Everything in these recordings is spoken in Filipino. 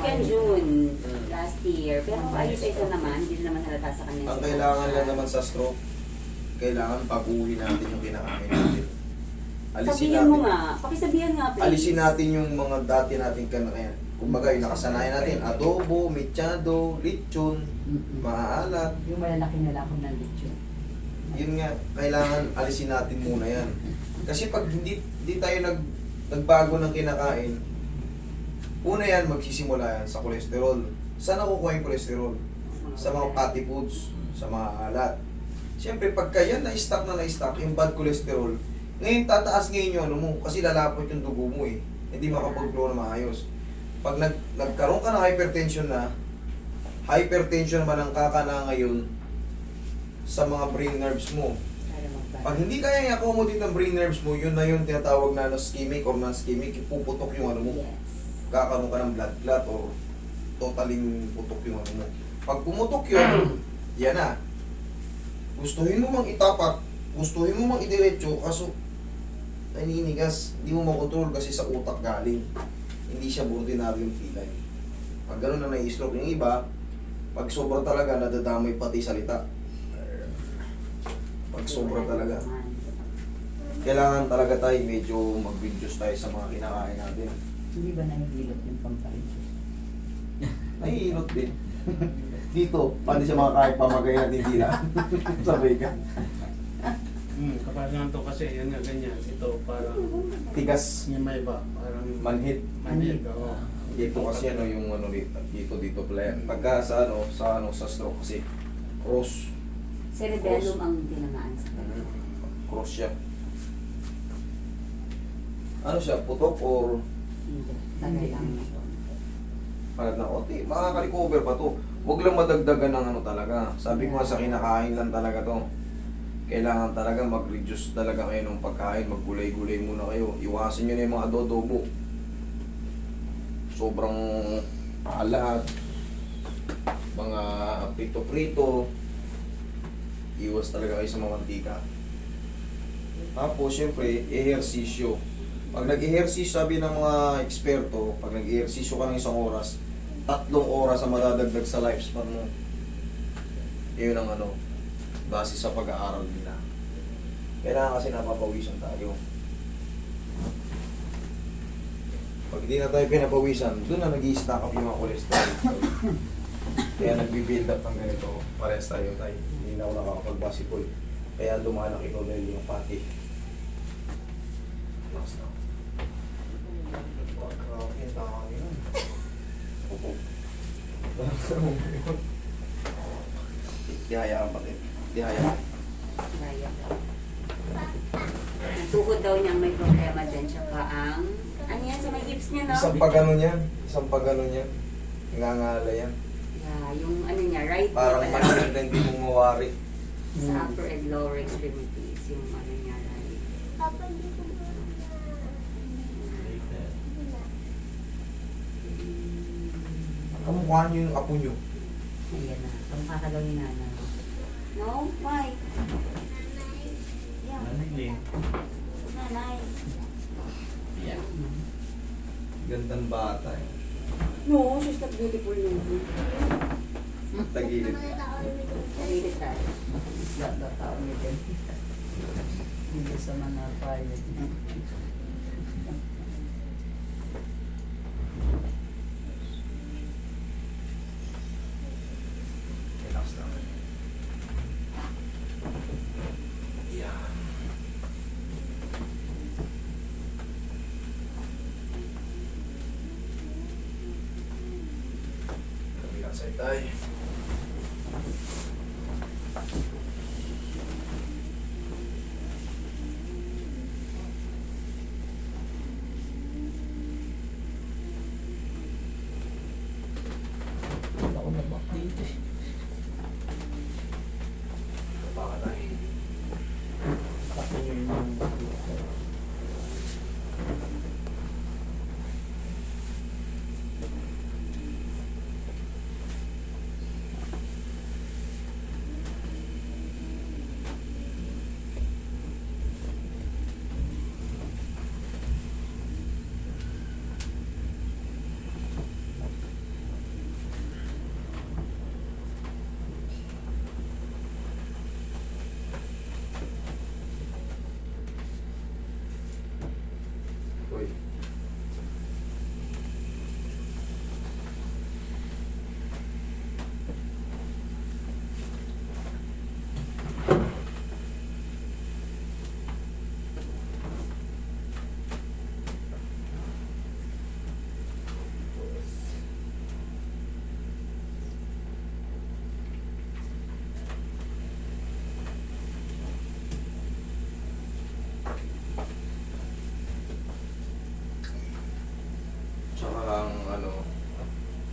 kay June last year. Pero ayos-ayos na naman, hindi naman halata sa kanya. Ang kailangan lang naman sa stroke, kailangan pag-uwi natin yung kinakain natin. Sabihin mo nga, pakisabihan nga please. Alisin natin yung mga dati nating kinakain. Kumbaga, yung nakasanayan natin, adobo, mechado, lechon, maaalat. Yung malalaki na lakong ng lechon. Yun nga, kailangan alisin natin muna yan. Kasi pag hindi tayo nagbago ng kinakain, una yan, magsisimula yan sa cholesterol. Saan nakukuha yung cholesterol? Sa mga fatty foods, sa mga alat. Siyempre, pagka yan na-stock yung bad cholesterol, ngayon tataas ngayon yung ano mo, kasi lalapot yung dugo mo eh. Hindi makapag-flow na maayos. Pag nagkaroon ka ng hypertension naman ang kakana ngayon sa mga brain nerves mo. Pag hindi kaya i-accommodate ng brain nerves mo, yun na yun tinatawag na ischemic or non-ischemic, ipuputok yung ano mo. Kakaroon ka ng blood clot or totaling putok yung ano mo. Pag pumutok yun, yan na. Gustuhin mo mang itapak, gustuhin mo mang idiretso, kaso naninigas, hindi mo makontrol kasi sa utak galing. Hindi siya ordinaryong pilay. Pag gano'n na nai-stroke yung iba, pag sobra talaga, nadadamay pati salita. Pag sobra talaga. Kailangan talaga tayo medyo mag-reduce tayo sa mga kinakain natin. Hindi ba nahihilot yung pamparin? Nahihilot din. Dito, pati siya makakain pamagay natin dila. Sabay ka. Kapag to kasi, yan nga ganyan. Ito parang Tigas. yung may ba? Parang Manhid. manhid. Oo. Dito kasi ano yung ano dito pala yan. Pagka sa stroke kasi cross Cerebellum ang tinamaan sa kanya. cross siya. Ano siya, putok or Hindi, tagay lang. palat na konti? Makaka-recover pa to. Huwag lang madagdagan ng ano talaga. Sabi ko nga sa kinakain lang talaga to. Kailangan talaga mag-reduce talaga kayo ng pagkain. Maggulay-gulay muna kayo. Iwasan nyo na yung mga adobo. Sobrang alat. Mga prito-prito. Iwas talaga kayo sa mga mantika. Tapos, syempre, ehersisyo. Pag nag-ehersisyo, sabi ng mga eksperto, pag nag-ehersisyo ka ng 1 oras, 3 oras ang madadagdag sa lifespan mo. Yun ang ano, base sa pag-aaral nila. Kailangan kasi napapawisan tayo. Pag hindi na tayo pinapawisan, doon na nag-i-stack up yung mga cholesterol. Kaya nag-build up ng ganito, parehas tayo. Hindi na ako nakakapag-basketball. Kaya lumalaki ulit yung pati. Last na. Dihaya ka pati. Dihaya. Kaya daw. Ang tuhod daw niyang may problema din, tsaka ang, ano yan, sa may hips niya, no? Isang pagano niyan. Isang pagano niyan. Ngangala yan. Yeah, yung ano niya, right Parang knee maliit na hindi mo mawari. sa upper and lower extremities, yung ano niya, right. Kamukha niyo yung apo niyo. Ayan na, ang kakalaw ni Nana. No? Why? Yeah. Nanay. Gandang bata eh. No, she's not beautiful yun. Tagilid. Nalilit tayo. Tao ni Ben. Hindi sa mga pilot. Relax lang. Yeah. Kabilang side tayo. Ako na ba dito eh. Baka tayo. Ako yung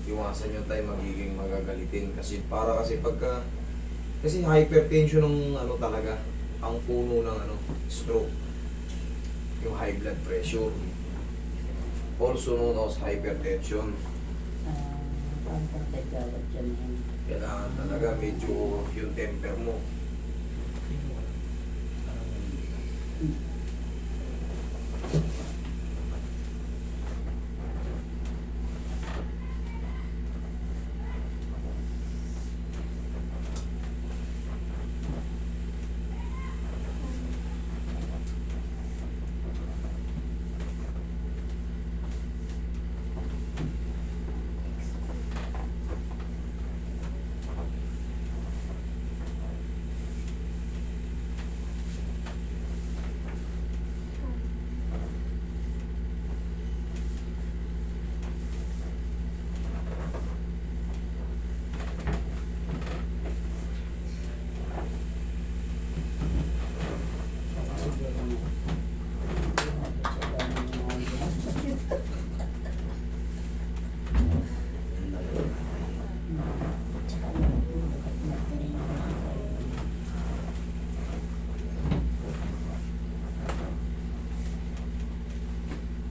iwasan nyo tayo magiging magagalitin. Kasi pagka, kasi hypertension ng ano talaga, ang puno ng ano, stroke. Yung high blood pressure. Also known as hypertension. Parang pagkagawad dyan yun. Kailangan talaga medyo yung temper mo.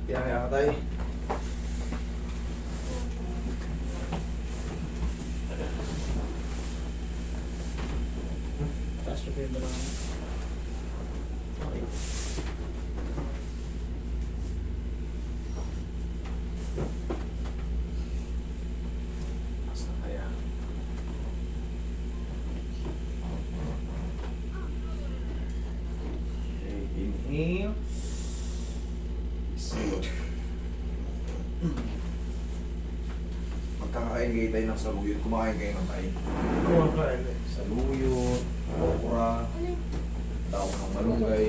Kaya tayo. Taas ko yung balang. Okay. Basta kaya. Okay, inhale. Exhale. Magkakain kayo tayo ng saluyot. Kumakain kayo ng tayo. Kumakain eh. Saluyot, okra, daon ng malunggay.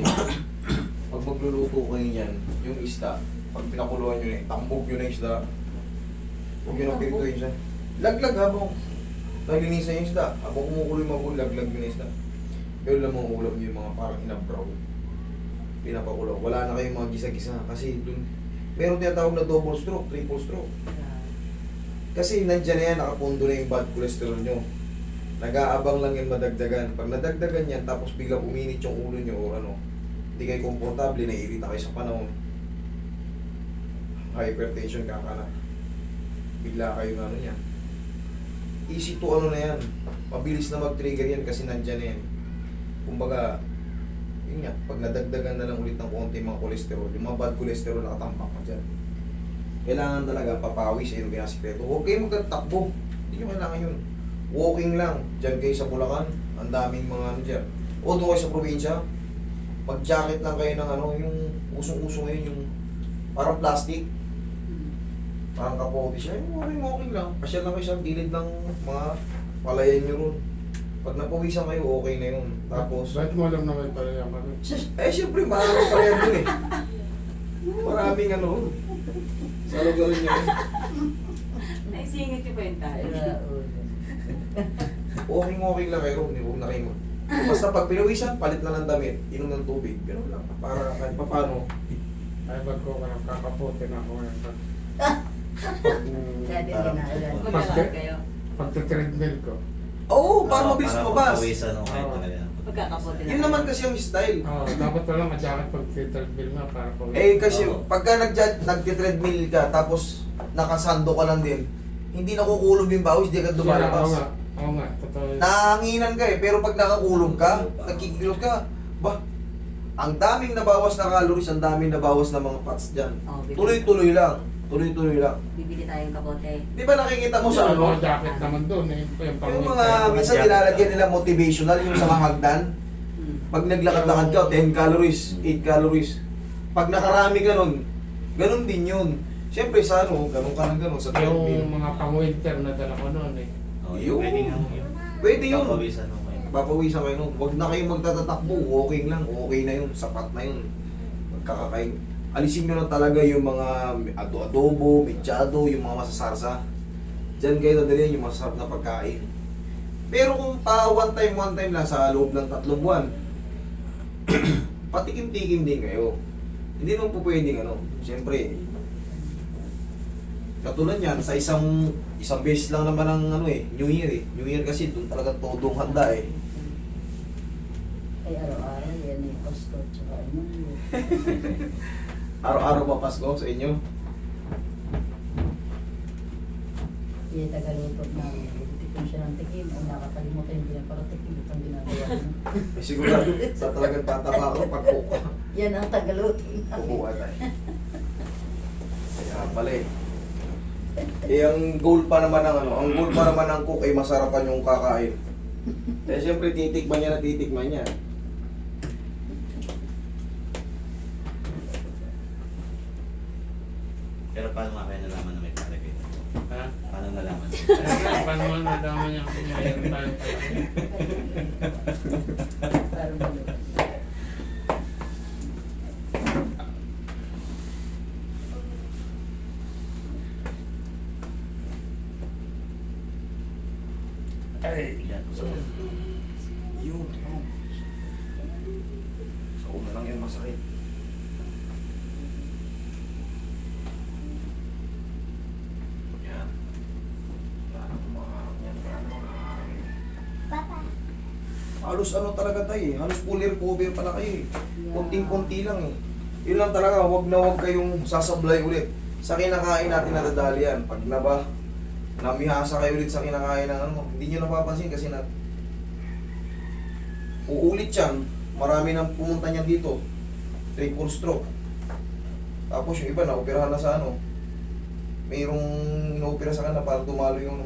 Pag magluluto kayo yan, yung isda, pag pinakuluan nyo na yun, tambog nyo na yung isda. Huwag nyo na pinituin siya. Laglag habang nalinisan yung isda. Habang kumukulo yung mga ulo, laglag nyo na yung isda. Pero lang mga ulam nyo yung mga parang inabraw. Pinapakulo. Wala na kayong mga gisa-gisa. Kasi dun, meron tinatawag na double stroke, triple stroke. Kasi nandyan na yan, nakapundo na yung bad cholesterol nyo. Nag-aabang lang yan madagdagan. Pag nadagdagan yan, tapos biglang uminit yung ulo nyo o ano, hindi kayo komportable, naiirita kayo sa panahon. Hypertension kakana. Bigla kayo na ano yan. Easy to ano na yan. Mabilis na mag-trigger yan kasi nandyan na yan. Kumbaga, yun nga, pag nadagdagan na lang ulit ng konti mga cholesterol, yung mga bad cholesterol nakatampak ka dyan. Kailangan talaga papawis, ayun yung pinasikreto. Huwag kayo magtatakbo. Hindi nyo kailangan yun. Walking lang. Diyan kayo sa Bulacan, ang daming mga ano dyan. O doon kayo sa probinsya, pag-jacket lang kayo ng ano, yung usong-usong ngayon, yung parang plastic. Parang kapote siya. Yung walking lang. Pasyal lang kayo sa gilid ng mga palayan nyo ron. Pag napawisan kayo, okay na yun. Tapos, Bakit mo alam na may palayaman? syempre, maraming palayan dun eh. Maraming ano. Sa lugar nyo. Naisingit ko pa yung tayo. Okay lang kayo, huwag na kayo. Basta pag pinawisan, palit na ng damit, inom ng tubig, gano'n lang. Para kahit pa paano. Ay, ba't ko ka nang kakaputi na ako ngayon? Dati ginagawa. Maglalakad kayo. Pagka-treadmill ko. Oo, para mabilis para lumabas. papawisan ako kayo Oo. talaga. Pagkakaputi na. Yun naman kasi ang style. Dapat wala ma-jacket pag-treadmill nga para pag... Eh kasi Oo. pagka nagti-treadmill ka, tapos nakasando ka lang din, hindi nakukulog yung bawis, hindi ka Oo lumalabas. nga, oo nga, totoo yun. Nahanginan ka eh, pero pag nakakulong ka, nagkikilos ka, ba, ang daming nabawas na calories, ang daming nabawas na mga fats dyan. Oh, bibili- Tuloy-tuloy lang. Tuloy-tuloy lang. Bibili tayong kapote. Di ba nakikita mo sa Yung ano? mga jacket naman doon eh. Yung mga minsan nilalagyan nila motivational, yung sa mga hagdan. Hmm. Pag naglakad-lakad ka, 10 calories, 8 calories. Pag nakarami ka nun, ganun din yun. Siyempre sa ano, ganun ka ng ganun sa Yung treadmill. mga pang-winter na dala ko noon eh. Oh, Yun. pwede nga mo yun. Pwede yun. Papawisan ako kayo. Papawisan kayo nun. Huwag na kayong magtatatakbo, walking lang, okay na yun, sapat na yun. Magkakakain. Alisin nyo na talaga yung mga adobo, mechado, yung mga masasarsa. Diyan kayo dadalhin yung masasarap na pagkain. Pero kung pa one time lang sa loob ng 3 buwan, patikim-tikim din kayo. Hindi naman po pwedeng ano, siyempre, Katulad yan, sa isang beses lang naman ang ano eh, New Year eh. New Year kasi doon talaga todong handa eh. Ay, araw-araw yan yung Pasko tsaka ano. Araw-araw ba Pasko sa inyo? Yung tagaluto namin. Tikim siya ng tikim. Ang nakakalimutan yung pinapakatikim. Itong ginagawa mo. Eh, sigurado, sa talagang tataba ako pag kuka. Yan ang tagaluto. Kukuha tayo. Kaya pala eh. Eh, ang goal pa naman ng ano, ang goal pa naman ng cook ay masarapan yung kakain. Eh, siyempre titikman niya na titikman niya. Pero paano nga kayo nalaman na may pare kayo? Ha? Paano nalaman? Paano mo nalaman niya kung mayroon tayong pala? Parang maluwag. Ay, Yan. So, Yun. Sa una lang yan masakit. Yan. Parang maharang yan. Parang maharang yan. Halos ano talaga tayo eh. Halos fully recover pala kayo eh. Konting-konti lang eh. Yun lang talaga, wag na wag kayong sasablay ulit. Sa kinakain natin nadadali yan. Pag namihasa kayo ulit sa kinakain ng ano, hindi nyo napapansin kasi uulit yan. Marami nang pumunta niyan dito. Triple stroke. Tapos yung iba na-operahan na sa ano. Mayroong ino-opera sa kanila para tumalo yung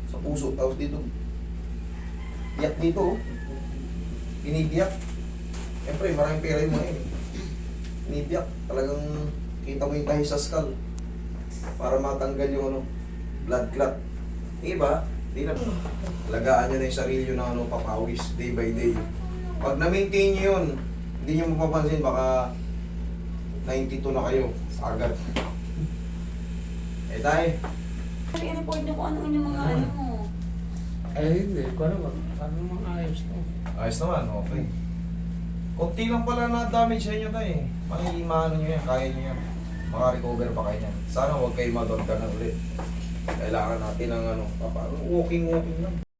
sa puso. Tapos dito, biyak dito. Binibiyak. Siyempre, maraming pera yung mga yun. Binibiyak. Talagang kita mo yung tahi sa skull. Para matanggal yung ano, blood clot. Iba, di na. Alagaan nyo na yung sarili nyo na ano, papawis day by day. Pag na-maintain nyo yun, hindi nyo mapapansin, baka 92 na kayo agad. Eh tayo, I-report niyo kung ano yung mga ano. ay hindi. Paano mga ayos to? ayos naman, okay. Kunti lang pala na damage sa inyo tayo eh. Maano nyo yan, kaya nyo yan. Maka-recover pa kayo yan. Sana huwag kayo madod ka na ulit. Kailangan natin ng ano, walking lang.